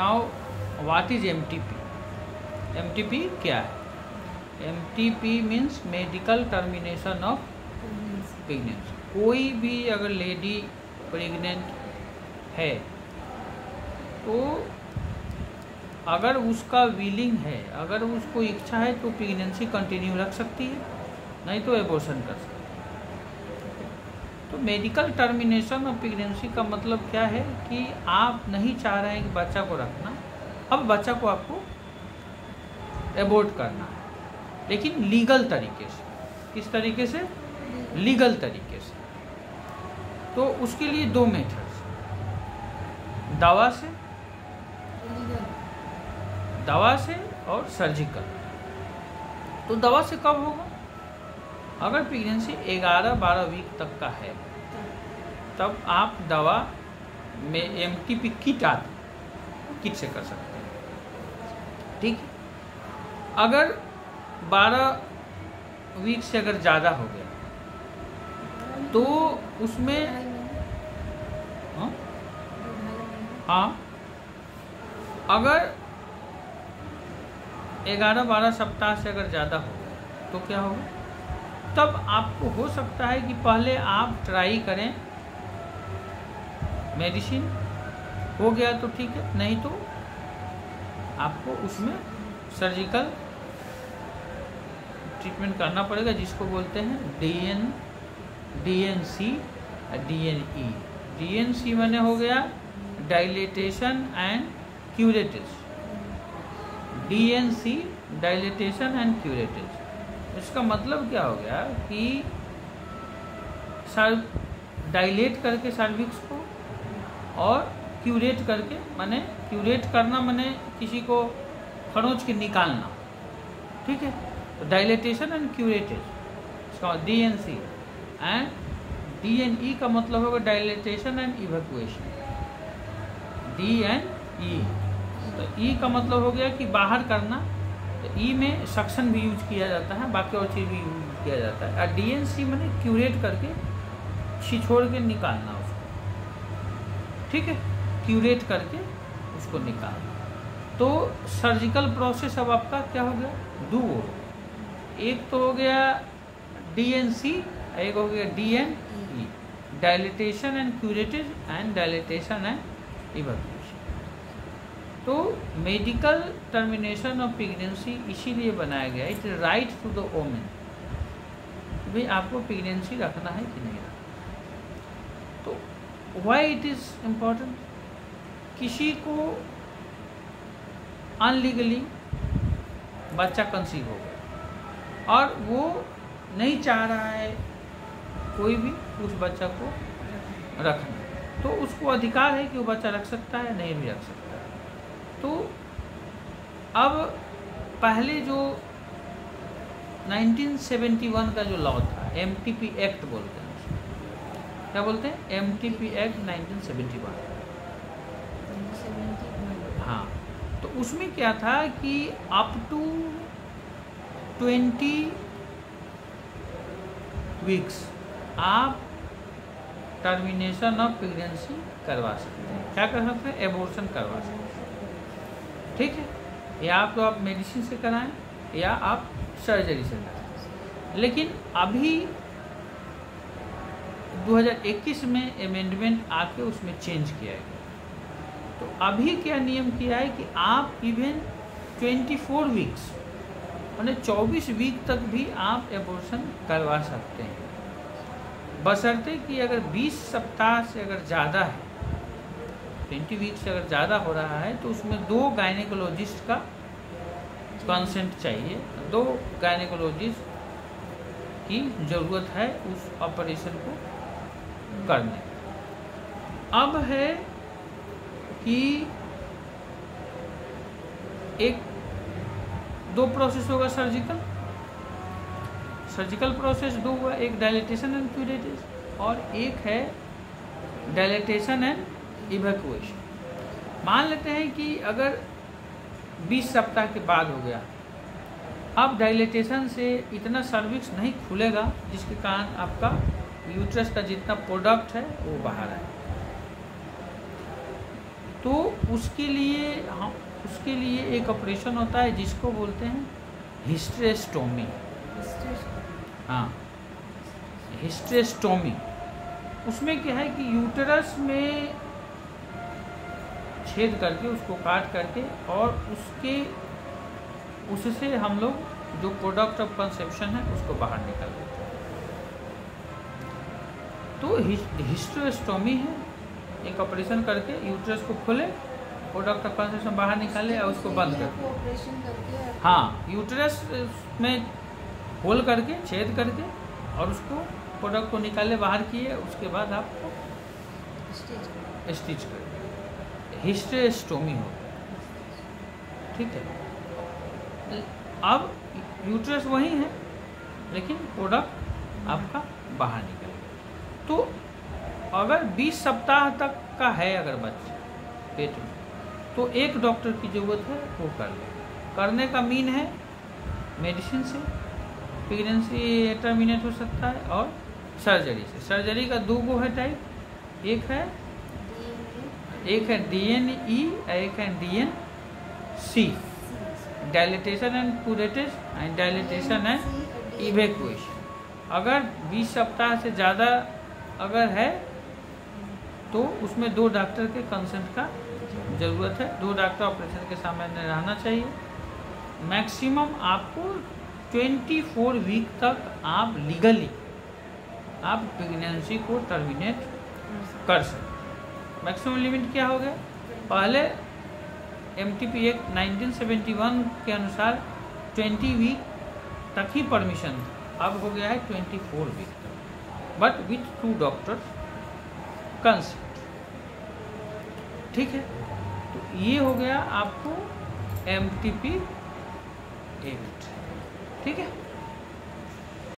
Now what is MTP? MTP क्या है? MTP means medical termination of pregnancy. कोई भी अगर लेडी प्रेग्नेंट है तो अगर उसका विलिंग है, अगर उसको इच्छा है तो प्रेगनेंसी कंटिन्यू रख सकती है, नहीं तो एबॉर्शन कर सकती है। तो मेडिकल टर्मिनेशन ऑफ प्रेगनेंसी का मतलब क्या है कि आप नहीं चाह रहे हैं कि बच्चा को रखना, अब बच्चा को आपको एबॉर्ट करना है, लेकिन लीगल तरीके से। किस तरीके से? लीगल तरीके से। तो उसके लिए दो मेथड्स, दवा से और सर्जिकल। तो दवा से कब होगा? अगर प्रेगनेंसी 11-12 वीक तक का है तब आप दवा में एमटीपी किट से कर सकते हैं, ठीक है। अगर 12 वीक से अगर ज़्यादा हो गया तो उसमें हाँ, अगर 11-12 सप्ताह से अगर ज़्यादा हो गया तो क्या होगा? तब आपको हो सकता है कि पहले आप ट्राई करें मेडिसिन, हो गया तो ठीक है, नहीं तो आपको उसमें सर्जिकल ट्रीटमेंट करना पड़ेगा, जिसको बोलते हैं डीएनसी डीएनई। डीएनसी माने हो गया dilatation and curative. DNC dilatation and curative, इसका मतलब क्या हो गया कि डायलेट करके सर्विक्स को, और क्यूरेट करके माने क्यूरेट करना माने किसी को खरोंच के निकालना, ठीक है। तो डायलेटेशन एंड क्यूरेटिव, इसका डीएनसी। एंड डीएनई का मतलब होगा डायलेटेशन एंड इवैक्यूएशन। डीएनई, तो ई का मतलब हो गया कि बाहर करना, तो ई में सक्शन भी यूज किया जाता है, बाकी और चीज़ भी यूज किया जाता है। और डीएनसी माने क्यूरेट करके छिछोड़ के निकालना उसको, ठीक है, क्यूरेट करके उसको निकालना। तो सर्जिकल प्रोसेस अब आपका क्या हो गया? दो, एक तो हो गया डीएनसी, एक हो गया DNE, dilatation and curative and dilatation and evacuation. तो मेडिकल टर्मिनेशन ऑफ प्रेगनेंसी इसीलिए बनाया गया, it is right to the women, भाई आपको प्रेगनेंसी रखना है कि नहीं रखना। तो व्हाई इट इज इम्पोर्टेंट? किसी को अनलीगली बच्चा कंसीव हो गया और वो नहीं चाह रहा है कोई भी उस बच्चा को रखना, तो उसको अधिकार है कि वो बच्चा रख सकता है, नहीं भी रख सकता है। तो अब पहले जो 1971 का जो लॉ था, एमटीपी एक्ट बोलते हैं उसको, क्या बोलते हैं? MTP act 1971। हाँ, तो उसमें क्या था कि अप टू 20 वीक्स आप टर्मिनेशन ऑफ प्रेगनेंसी करवा सकते हैं। क्या कर सकते हैं? एबॉर्शन करवा सकते हैं, ठीक है। या तो आप मेडिसिन से कराएं या आप सर्जरी से कराएं। लेकिन अभी 2021 में अमेंडमेंट आके उसमें चेंज किया गया। तो अभी क्या नियम किया है कि आप इवन 24 वीक्स माने 24 वीक तक भी आप एबॉर्शन करवा सकते हैं, बशर्ते कि अगर 20 सप्ताह से अगर ज़्यादा है, 20 वीक से अगर ज़्यादा हो रहा है, तो उसमें 2 गायनेकोलॉजिस्ट का कंसेंट चाहिए। 2 गायनेकोलॉजिस्ट की ज़रूरत है उस ऑपरेशन को करने। अब है कि एक 2 प्रोसेस होगा सर्जिकल प्रोसेस 2 हुआ, एक डायलिटेशन एंड क्यूरेटिव और एक है डायलिटेशन एंड इवैक्यूएशन। मान लेते हैं कि अगर 20 सप्ताह के बाद हो गया, अब डायलिटेशन से इतना सर्विक्स नहीं खुलेगा जिसके कारण आपका यूट्रस का जितना प्रोडक्ट है वो बाहर आए। तो उसके लिए एक ऑपरेशन होता है जिसको बोलते हैं हिस्टेरेस्टोमी। हाँ, हिस्टेरेस्टोमी। उसमें क्या है कि यूटेरस में छेद करके उसको काट करके और उससे हम लोग जो प्रोडक्ट ऑफ कंसेप्शन है उसको बाहर निकाल देते हैं। तो हिस्टेरेस्टोमी है, एक ऑपरेशन करके यूट्रस को खोले, प्रोडक्ट ऑफ कंसेप्शन बाहर निकाले और उसको बंद कर। हाँ, यूट्रस में होल करके छेद करके और उसको प्रोडक्ट को निकाले बाहर किए, उसके बाद आपको स्टिच कर हिस्टेरेस्टोमी हो। ठीक है, अब यूट्रस वही है लेकिन प्रोडक्ट आपका बाहर निकल गया। तो अगर 20 सप्ताह तक का है अगर बच्चा पेट में, तो एक डॉक्टर की ज़रूरत है, वो कर ले। करने का मीन है मेडिसिन से प्रेगनेंसी टर्मिनेट हो सकता है और सर्जरी से। सर्जरी का 2 है टाइप, एक है DNE, एक है DNC, dilatation and curettage and dilatation and evacuation. अगर 20 सप्ताह से ज़्यादा अगर है तो उसमें 2 डॉक्टर के कंसेंट का ज़रूरत है। 2 डॉक्टर ऑपरेशन के सामने रहना चाहिए। मैक्सिमम आपको 24 वीक तक आप लीगली आप प्रेगनेंसी को टर्मिनेट कर सकते। मैक्सिमम लिमिट क्या हो गया? पहले MTP एक्ट 1971 के अनुसार 20 वीक तक ही परमिशन था, अब हो गया है 24 वीक तक, बट विथ 2 डॉक्टर्स कंसेंट। ठीक है, तो ये हो गया आपको MTP एक्ट। ठीक है।